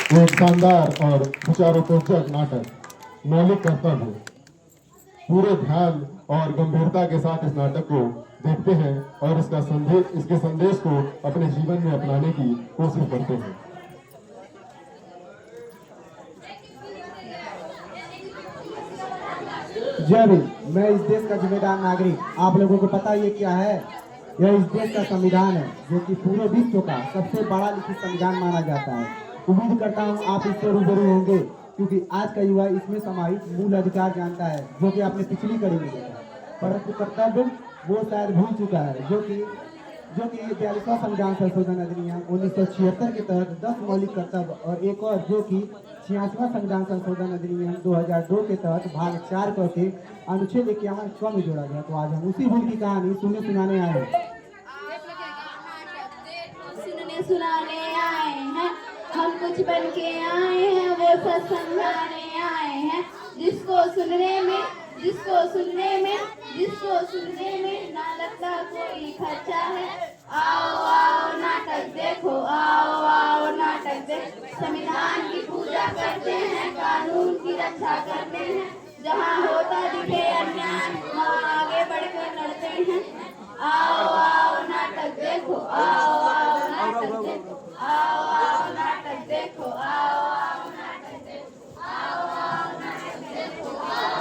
एक शानदार और विचारोत्तेजक नाटक मौलिक कर्तव्य। पूरे ध्यान और गंभीरता के साथ इस नाटक को देखते हैं और इसके संदेश को अपने जीवन में अपनाने की कोशिश करते हैं। जय भीम। मैं इस देश का जिम्मेदार नागरिक। आप लोगों को पता ये क्या है? यह इस देश का संविधान है, जो कि पूरे विश्व का सबसे बड़ा लिखित संविधान माना जाता है। उम्मीद करता हूँ आप इससे रूबरू होंगे, क्योंकि आज का युवा इसमें समाहित मूल अधिकार जानता है, जो कि आपने पिछली कड़ी में देखा। परंतु कर्तव्य वो शायद भूल चुका है, जो कि 42वां संविधान संशोधन अधिनियम 1976 के तहत 10 मौलिक कर्तव्य और एक और जो कि 86वां संविधान संशोधन अधिनियम 2002 के तहत भाग 4 के अनुच्छेद 51 क में जोड़ा गया। तो आज हम उसी भूल की कहानी सुनाने आए हैं। सुनाने आए हैं, हम कुछ बन के आए हैं, वो सब समझाने आए हैं। जिसको सुनने में ना लगता कोई खर्चा है। आओ आओ नाटक देखो, आओ नाटक देखो। संविधान की पूजा करते हैं, कानून की रक्षा करते हैं। जहाँ होता दिखे अन्याय, वहाँ आगे बढ़कर लड़ते हैं। आओ नाटक देखो, आओ नाटक देखो, आओ नाटक देखो, आओ नाटक देखो, आओ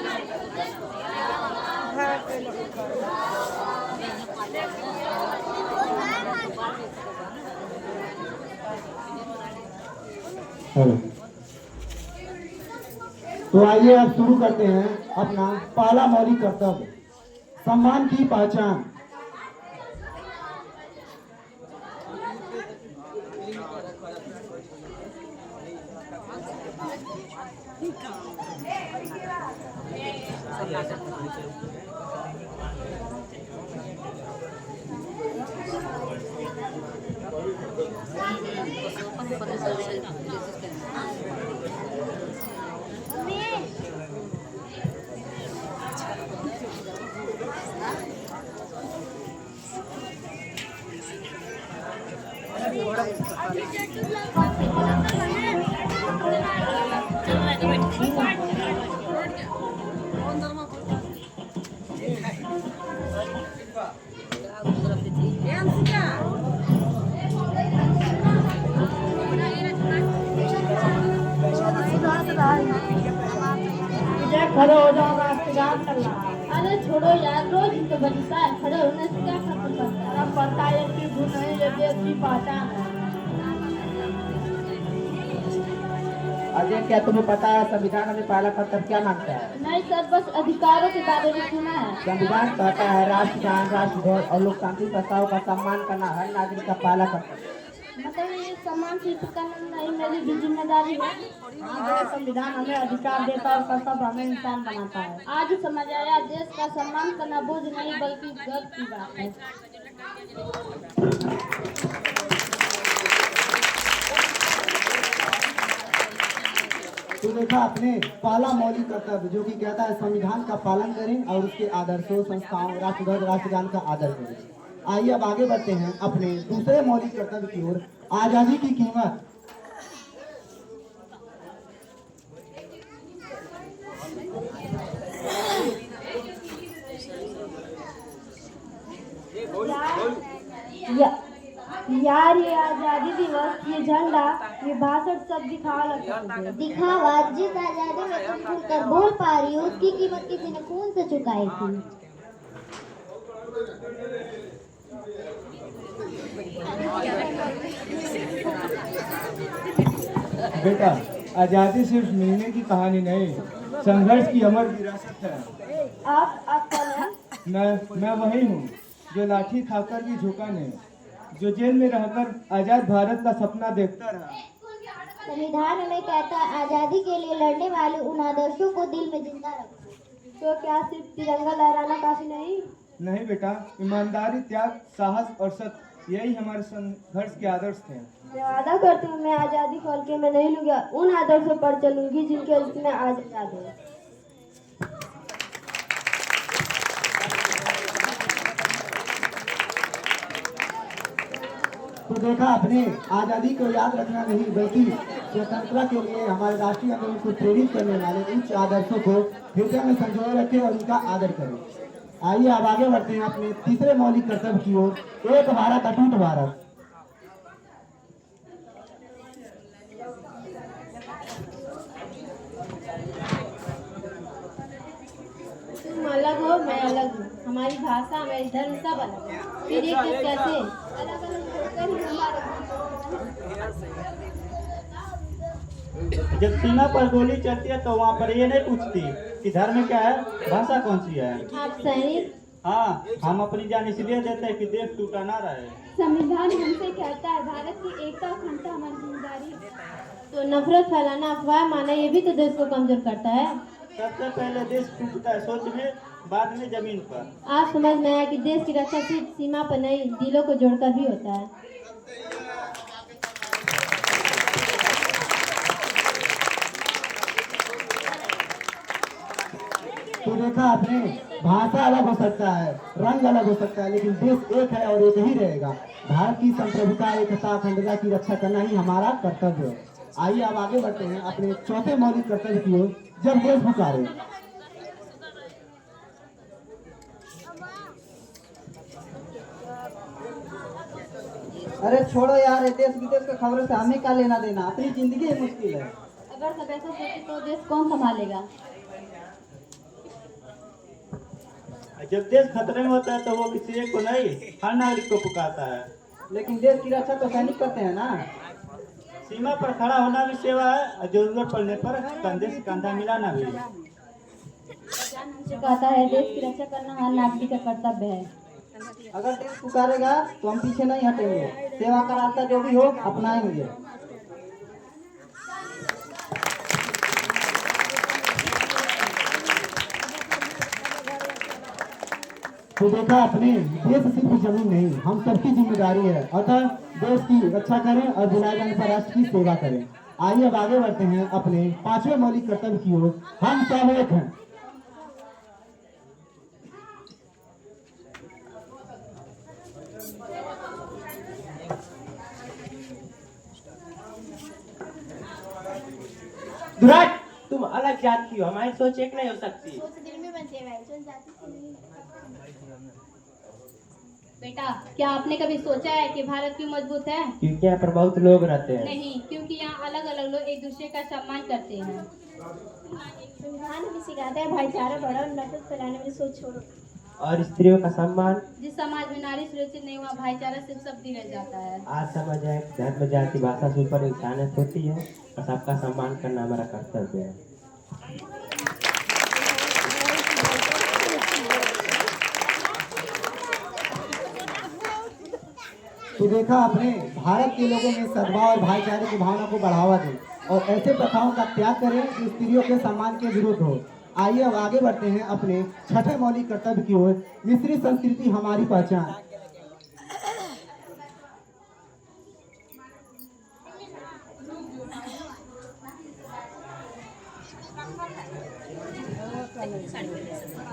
नाटक देखो, तो आइए अब शुरू करते हैं अपना पहला मौलिक कर्तव्य, सम्मान की पहचान। खड़े हो जाओ, इंतजार कर रहा है। अरे छोड़ो यार, रोज तो बनता है, खड़े होने से क्या फर्क पड़ता है? अब पता है कि गुण नहीं लेते अपनी पहचान है। अजय, क्या तुम्हें पता है संविधान हमें पहला कर्तव्य क्या मांगता है? नहीं सर, बस अधिकारों के बारे में सुना है। संविधान कहता है राष्ट्रगान, राष्ट्रध्वज और लोकतांत्रिक प्रस्ताव का सम्मान करना हर नागरिक का पहला कर्तव्य। मतलब ये सम्मान सिद्ध करना नहीं मेरी भी जिम्मेदारी है। संविधान हमें अधिकार देता है और कर्तव्य हमें इंसान बनाता है। आज समझ आया, देश का सम्मान करना बोझ नहीं बल्कि गर्व की बात है। तो देखा आपने पहला मौलिक कर्तव्य, जो कि कहता है संविधान का पालन करें और उसके आदर्शों, संस्थाओं, राष्ट्रध्वज, राष्ट्रगान का आदर करें। आइए अब आगे बढ़ते हैं अपने दूसरे मौलिक कर्तव्य की ओर, आजादी की कीमत। यार ये आजादी दिवस, ये झंडा, ये भाषण सब दिखावा लगता है। दिखावा? जिस आजादी में तुम खुलकर बोल पा रही हो, उसकी कीमत किसी ने खून से चुकाई थी। बेटा, आजादी सिर्फ मिलने की कहानी नहीं, संघर्ष की अमर विरासत है। आप कौन हैं? मैं वही हूँ जो लाठी खाकर भी झुका नहीं, जो जेल में रहकर आजाद भारत का सपना देखता रहा। संविधान हमें कहता है आजादी के लिए लड़ने वाले उन आदर्शों को दिल में जिंदा रखो। तो क्या सिर्फ तिरंगा लहराना काफी नहीं? नहीं बेटा, ईमानदारी, त्याग, साहस और सत्य, यही हमारे संघर्ष के आदर्श थे। मैं वादा करती हूँ, मैं आजादी खोल के मैं नहीं लूंगा, उन आदर्शों पर चलूंगी जिनके जिसमें आज आजाद है। तो देखा आपने, आजादी को याद रखना नहीं बल्कि स्वतंत्रता के लिए हमारे राष्ट्रीय आंदोलन को प्रेरित करने वाले उच्च आदर्शों को हृदय में संजोए रखें और उनका आदर करें। आइए अब आगे बढ़ते हैं अपने तीसरे मौलिक कर्तव्य की ओर, एक भारत अटूट भारत। तुम अलग हो, मैं अलग हूँ, हमारी भाषा, हमारी धर्म सब अलग है, फिर एक देश कैसे? अलग अलग होकर ही हमारा जब सीमा पर गोली चलती है तो वहाँ पर ये नहीं पूछती कि धर्म क्या है, भाषा कौन सी है। आप सैनिक, हाँ, हम अपनी जान इसलिए देते हैं कि देश टूटा ना रहे। संविधान हमसे कहता है भारत की एकता और अखंडता हमारी जिम्मेदारी है। तो नफरत फैलाना, अफवाह माना, ये भी तो देश को कमजोर करता है। सबसे पहले देश टूटता है सोच में, बाद में जमीन पर। आज समझ में आया कि देश की रक्षा सिर्फ सीमा पर नहीं, दिलों को जोड़कर भी होता है। तो देखा आपने, भाषा अलग हो सकता है, रंग अलग हो सकता है, लेकिन देश एक है और एक ही रहेगा। भारत की संप्रभुता, एकता, अखंडता की रक्षा करना ही हमारा कर्तव्य है। आइए अब आगे बढ़ते हैं अपने चौथे मौलिक कर्तव्य की ओर, जब देश पुकारे। अरे छोड़ो यार, देश विदेश की खबरों से हमें क्या लेना देना, अपनी जिंदगी ही मुश्किल है। अगर सब ऐसा सोचे तो देश कौन संभालेगा? जब देश खतरे में होता है तो वो किसी एक को नहीं, हर नागरिक को पुकारता है। लेकिन देश की रक्षा तो सैनिक करते हैं ना। सीमा पर खड़ा होना भी सेवा है और जरूरत पड़ने पर कंधे से कंधा मिलाना भी। कहता है देश की रक्षा करना हर नागरिक का कर्तव्य है। अगर देश पुकारेगा तो हम पीछे नहीं हटेंगे, सेवा का रास्ता जो भी हो अपनाएंगे। तो देखा आपने, देश सिर्फ जमीन नहीं, हम सबकी जिम्मेदारी है। अतः देश की रक्षा करें और बुलाए जाने पर राष्ट्र की सेवा करें। आइए अब आगे बढ़ते हैं अपने पांचवें मौलिक कर्तव्य की ओर, हम सब एक हैं। दुराट, तुम अलग जात की हो, हमारी सोच एक नहीं हो सकती। बेटा, क्या आपने कभी सोचा है कि भारत क्यों मजबूत है? क्योंकि यहाँ पर बहुत लोग रहते हैं। नहीं, क्योंकि यहाँ अलग अलग लोग एक दूसरे का सम्मान करते हैं। संविधान हमें सिखाता है भाईचारा बढ़ाओ और नफरत फैलाने में सोच छोड़ो। और स्त्रियों का सम्मान। जिस समाज में नारी सुरक्षित नहीं हुआ, भाईचारा सिर्फ शब्द रह जाता है। आज समझ है धर्म, जाति, भाषा से ऊपर इंसानियत होती है और सबका सम्मान करना हमारा कर्तव्य है। तो देखा आपने, भारत के लोगों में सद्भाव और भाईचारे की भावना को बढ़ावा दें और ऐसे प्रथाओं का त्याग करें जो स्त्रियों के सम्मान के विरुद्ध हो। आइए अब आगे बढ़ते हैं अपने छठे मौलिक कर्तव्य की ओर, मिश्रित संस्कृति हमारी पहचान।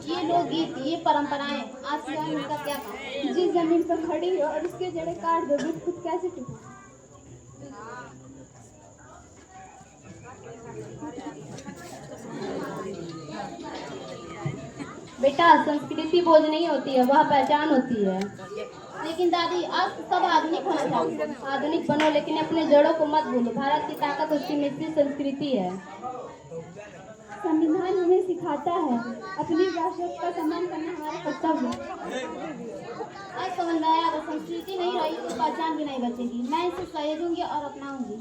ये लोकगीत, ये परंपराएं आज के समय का क्या काम? जिस जमीन पर खड़ी हो और उसके जड़ें काट दोगे तो खुद कैसे टूटे? बेटा, संस्कृति बोझ नहीं होती है, वह पहचान होती है। लेकिन दादी, आज सब आधुनिक होना चाहिए। आधुनिक बनो लेकिन अपने जड़ों को मत भूलो। भारत की ताकत उसकी मिश्रित संस्कृति है। संविधान हमें सिखाता है अपनी भाषा का सम्मान करना हमारा कर्तव्य है। आज समझ में आया, अगर संस्कृति नहीं रही तो पहचान भी नहीं बचेगी। मैं इसे सहेजूंगी और अपनाऊंगी।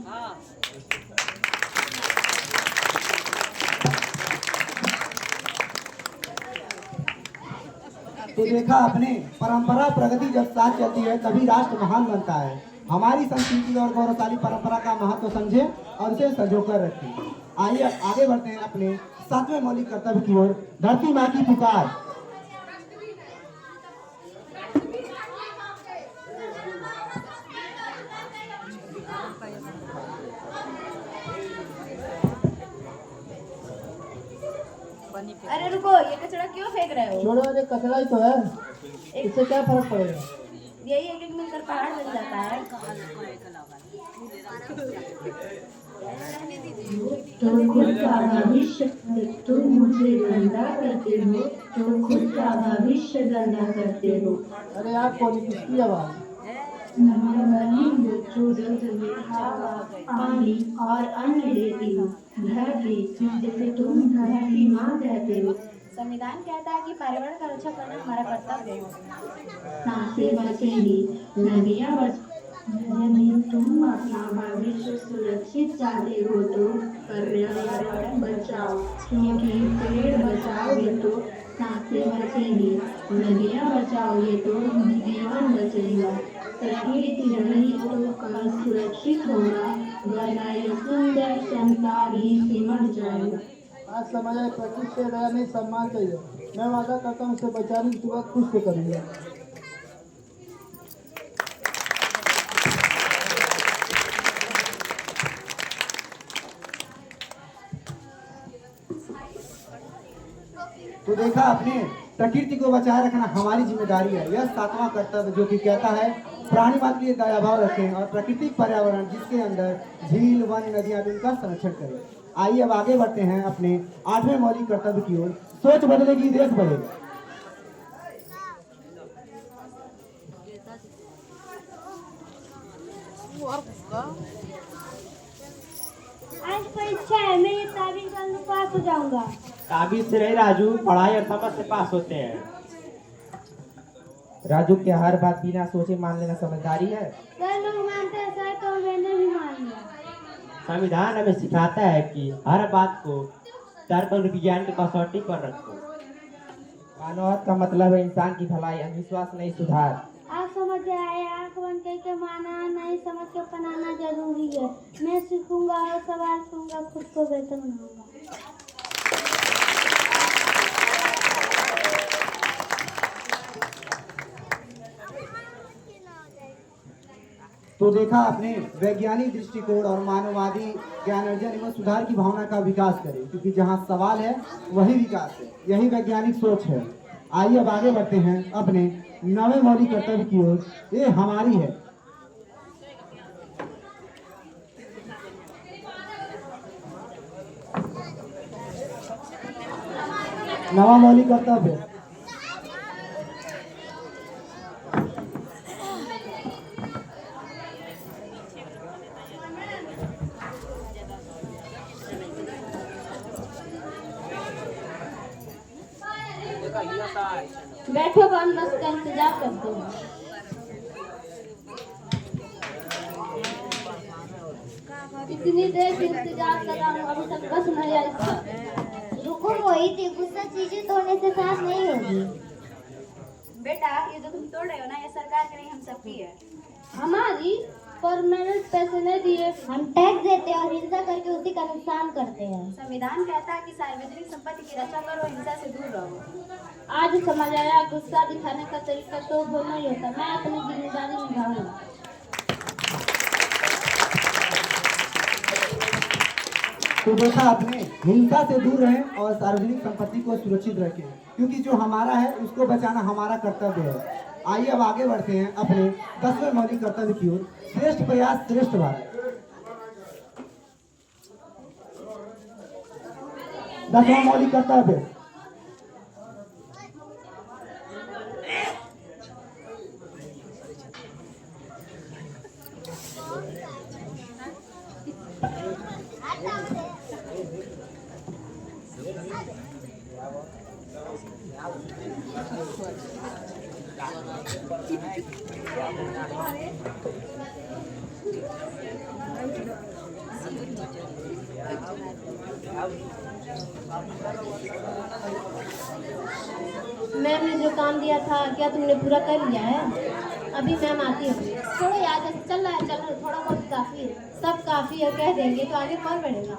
तो देखा आपने, परंपरा प्रगति जब साथ चलती है तभी राष्ट्र महान बनता है। हमारी संस्कृति और गौरवशाली परंपरा का महत्व समझे और उसे संजोकर रखें। आइए आगे बढ़ते हैं अपने सातवें मौलिक कर्तव्य की ओर, धरती माँ की पुकार। अरे रुको, ये कचरा क्यों फेंक रहे हो? छोड़ो, अरे कचरा ही तो है, इससे क्या फर्क पड़ेगा। यही एक एक मिनट मिलकर पहाड़ बन जाता है। तो खुद का भविष्य तुम मुझे गंदा करते हो, तो खुद का भविष्य गंदा करते हो। अरे यार कौन किसकी आवाज? जो तुम्हें हवा, पानी और अन्न देती हो, धरती जिसे तुम धरती माँ कहते हो। संविधान कहता है कि पर्यावरण का रक्षा करना हमारा कर्तव्य है। सांसें बचेंगी, नदियाँ यदि तुम अपना भविष्य सुरक्षित चाहते हो तो पर्यावरण बचाओ, क्योंकि पेड़ बचाओगे तो सांसें बचेंगी, नदियाँ बचाओगे तो जीवन बचेगा, प्रकृति रही तो कल सुरक्षित होगा, वरना ये सुंदर संसार ही सिमट जाएगा। आज समझ आए प्रकृति से दया नहीं सम्मान चाहिए। मैं वादा करता हूँ उसे बचाने की शुरुआत खुद से करूँगा। तो देखा आपने, प्रकृति को बचाए रखना हमारी जिम्मेदारी है। यह 7वां कर्तव्य जो कि कहता है प्राणी मात्र के लिए दया भाव रखें और प्राकृतिक पर्यावरण जिसके अंदर झील, वन, नदियां उनका संरक्षण करें। आइए अब आगे बढ़ते हैं अपने 8वें मौलिक कर्तव्य की ओर। सोच बदलेगी देश बढ़ेगा। आज परीक्षा है, मैं ये तारीख डाल दूं, पास हो जाऊंगा। ताबीज से नहीं राजू, पढ़ाई और समझ से पास होते हैं। राजू के हर बात बिना सोचे मान लेना समझदारी है। सर लोग मानते हैं सर, तो मैंने भी मान लिया। संविधान हमें सिखाता है कि हर बात को तर्क और विज्ञान की कसौटी पर रखो। मानवता का मतलब है इंसान की भलाई, अंधविश्वास नहीं सुधार। आप समझ आए, आंख बंद करके माना, नहीं समझ के अपनाना जरूरी है। मैं सीखूंगा और सवाल सुनूंगा, खुद को बेहतर बनाऊंगा। तो देखा आपने, वैज्ञानिक दृष्टिकोण और मानववादी ज्ञान अर्जन एवं सुधार की भावना का विकास करें, क्योंकि जहाँ सवाल है वही विकास है। यही वैज्ञानिक सोच है। आइए अब आगे बढ़ते हैं अपने 9वें मौलिक कर्तव्य की ओर। ये हमारी है। नवा मौलिक कर्तव्य बैठो, हम बस का इंतजार करते हैं। इतनी देर से इंतजार कर रहा हूँ, अभी तक बस नहीं आई। रुको मोहित, गुस्सा चीजें तोड़ने से साफ नहीं होगी। बेटा, ये जो तुम तोड़ रहे हो ना, ये सरकार की नहीं, हम सबकी है। हमारी? पर मैंने पैसे नहीं दिए। हम टैक्स देते हैं और हिंसा करके उसी का नुकसान करते हैं। संविधान कहता है कि सार्वजनिक संपत्ति की रक्षा करो, हिंसा से दूर रहो। आज समझ आया, गुस्सा दिखाने का तरीका तो वो नहीं होता। मैं अपनी जिम्मेदारी निभाऊंगा। तो देखा आपने, हिंसा से दूर रहें और सार्वजनिक संपत्ति को सुरक्षित रखें, क्योंकि जो हमारा है उसको बचाना हमारा कर्तव्य है। आइए अब आगे बढ़ते हैं अपने 10वें मौलिक कर्तव्य की ओर। श्रेष्ठ प्रयास श्रेष्ठ भारत। 10वां मौलिक कर्तव्य मैम ने जो काम दिया था, क्या तुमने पूरा कर लिया है? अभी मैम आती है। थोड़ा याद है, चल रहा है, थोड़ा बहुत काफी है। सब काफी है कह देंगे तो आगे कौन बढ़ेगा?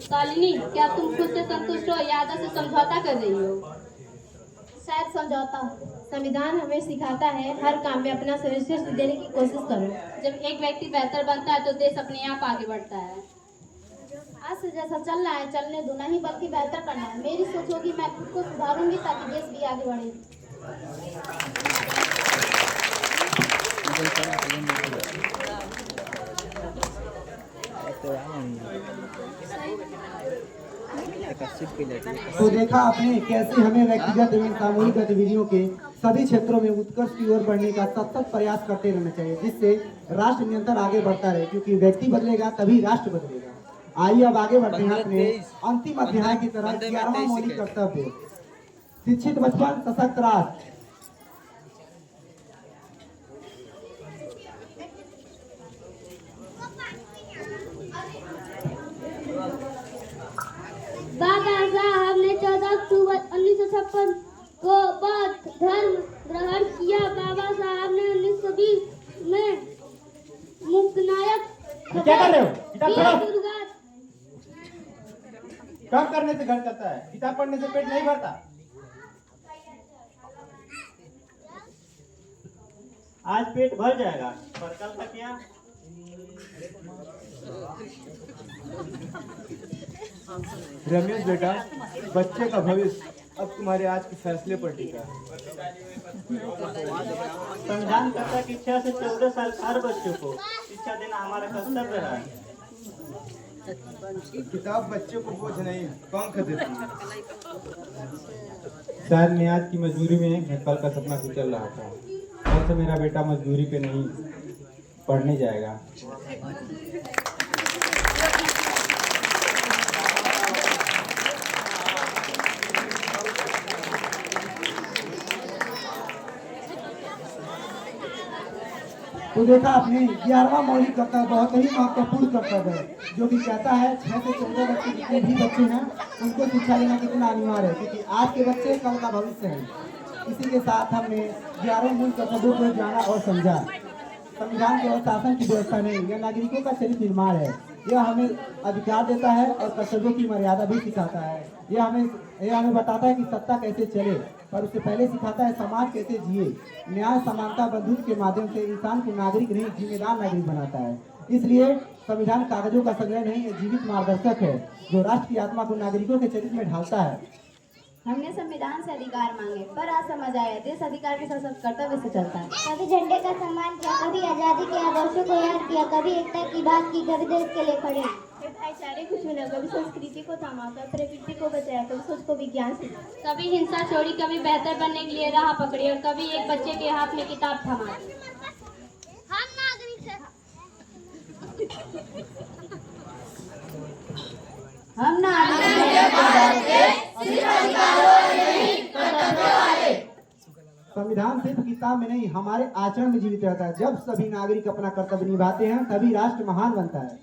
शालिनी, क्या तुम खुद से संतुष्ट हो या आधा से समझौता कर रही हो? शायद समझौता। संविधान हमें सिखाता है हर काम में अपना सर्वश्रेष्ठ देने की कोशिश करो। जब एक व्यक्ति बेहतर बनता है तो देश अपने आप आगे बढ़ता है। आज से जैसा चल रहा है चलने दो, नहीं बल्कि बेहतर करना है। मेरी सोच होगी मैं खुद को सुधारूंगी ताकि देश भी आगे बढ़े। तो देखा आपने कैसे हमें व्यक्तिगत एवं सामूहिक गतिविधियों के सभी क्षेत्रों में उत्कर्ष की ओर बढ़ने का सतत प्रयास करते रहना चाहिए, जिससे राष्ट्र निरंतर आगे बढ़ता रहे, क्योंकि व्यक्ति बदलेगा तभी राष्ट्र बदलेगा। आइए अब आगे बढ़ते हैं अपने अंतिम अध्याय की तरह। 11वां मौलिक कर्तव्य, शिक्षित बचपन सशक्त राष्ट्र। बाबा साहब ने 14 अक्टूबर 1956 को बौद्ध धर्म ग्रहण किया। बाबा साहब ने 1920 में मुक्तनायक क्या कर रहे हो? किताब पढ़ो। दुर्गा काम करने से घर चलता है, किताब पढ़ने से पेट नहीं भरता। आज पेट भर जाएगा, पर कल का क्या? रमेश बेटा, बच्चे का भविष्य अब तुम्हारे आज के फैसले पर टिका है। संविधानकर्ता की इच्छा से 14 साल हर बच्चों को शिक्षा देना हमारा कर्तव्य है। किताब बच्चे को बोझ नहीं पंख देती है। शायद मैं आज की मजदूरी में मैं कल का सपना कुचल रहा था। कल से मेरा बेटा मजदूरी पे नहीं पढ़ने जाएगा। तो देखा आपने 11वां मौलिक कर्तव्य बहुत ही महत्वपूर्ण कर्तव्य है, जो कि कहता है 6 से 14 बच्चे जितने भी बच्चे हैं उनको शिक्षा देना कितना अनिवार्य है, क्योंकि आज के बच्चे कल का भविष्य है। इसी के साथ हमने 11 मूल कर्तव्यों को जाना और समझा। संविधान केवल शासन की व्यवस्था नहीं, यह नागरिकों का चरित्र निर्माण है। यह हमें अधिकार देता है और कर्तव्यों की मर्यादा भी सिखाता है। यह हमें बताता है कि सत्ता कैसे चले, पर उससे पहले सिखाता है समाज कैसे जिए। न्याय, समानता, बंधुत्व के माध्यम से इंसान को नागरिक नहीं, जिम्मेदार नागरिक बनाता है। इसलिए संविधान कागजों का संग्रह नहीं, यह जीवित मार्गदर्शक है जो राष्ट्र की आत्मा को नागरिकों के चरित्र में ढालता है। हमने संविधान से अधिकार मांगे, पर आज समझ आया देश अधिकार के साथ कर्तव्य से चलता है। कभी झंडे का सम्मान किया, कभी आजादी के आदर्शों को याद किया, कभी एकता की बात की, कभी देश के लिए खड़े। फिर भाईचारे को चुना, कभी संस्कृति को थमा, कभी प्रकृति को बचाया, कभी सोच को विज्ञान से, कभी हिंसा छोड़ी, कभी बेहतर बनने के लिए राह पकड़ी और कभी एक बच्चे के हाथ में किताब थमा दी। हम संविधान सिर्फ किताब में नहीं, हमारे आचरण में जीवित रहता है। जब सभी नागरिक अपना कर्तव्य निभाते हैं तभी राष्ट्र महान बनता है।